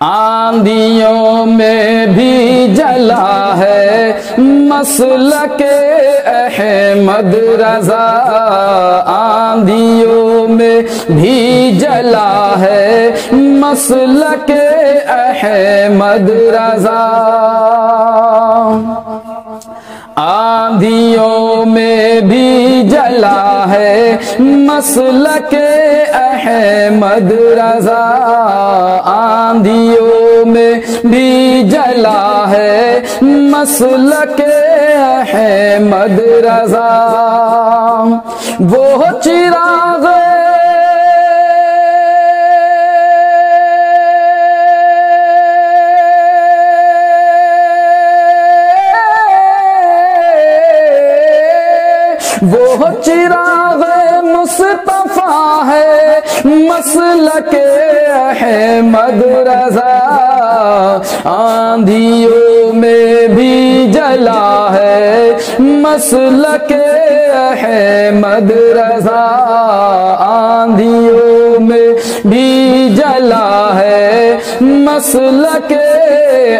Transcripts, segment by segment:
आंधियों में भी जला है मसलके अहमद रजा, आंधियों में भी जला है मसलके अहमद रजा। आंधियों में भी जला है मसलके अहमद रजा, आंधियों में भी जला है मसलके अहमद रजा। वो चिराग वो चिराग मुस्तफा है मसलके अहमद रजा, आंधियों में भी जला है मसलके अहमद रजा, आंधियों में भी जला है मसलके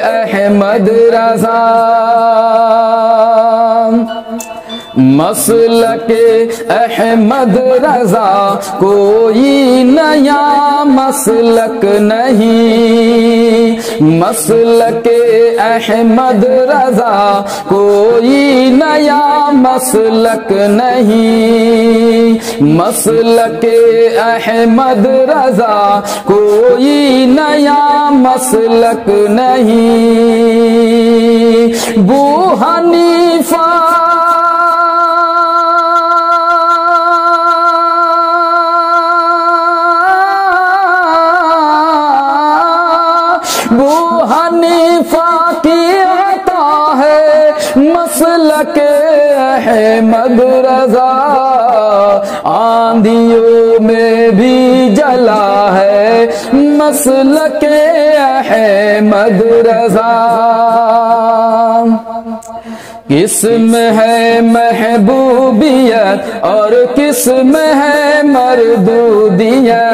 अहमद रजा। मसलके अहमद रजा कोई नया मसलक नहीं, मसलके अहमद रजा कोई नया मसलक नहीं, मसलके अहमद रजा कोई नया मसलक नहीं। अबू हनीफा अबू हनीफा की अता है मसलके अहमद रजा, आंधियों में भी जला है मसलके अहमद रजा। किस्म है महबूबियत और किस्म है मरदूदियत,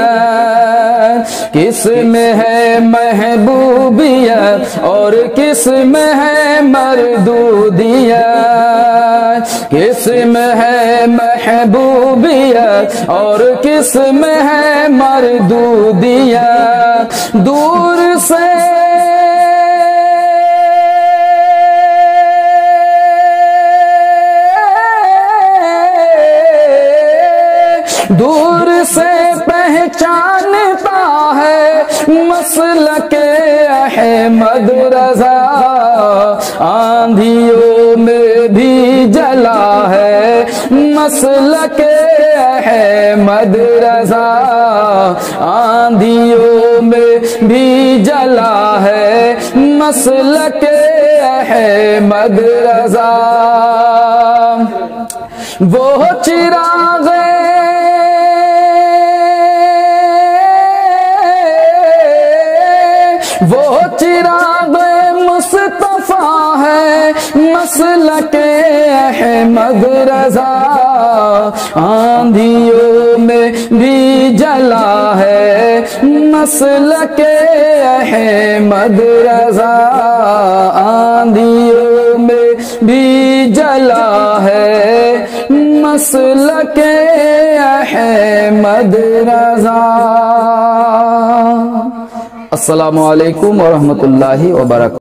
किस्म है महबूबियत और किस्म है मरदूदियत, किस्म है महबूबियत और किस्म है मरदूदियत। दूर से दूर से पहचानता है मसलके अहमद रजा, आंधियों में भी जला है मसलके अहमद रजा, आंधियों में भी जला है मसलके अहमद रजा। वो चिराग वो चिराग मुस्तफा है मसलके अहमद रजा, आंधियों में भी जला है मसलके अहमद रजा, आंधियों में भी जला है मसलके अहमद रजा। अस्सलामु अलैकुम व रहमतुल्लाहि व बरकातहू।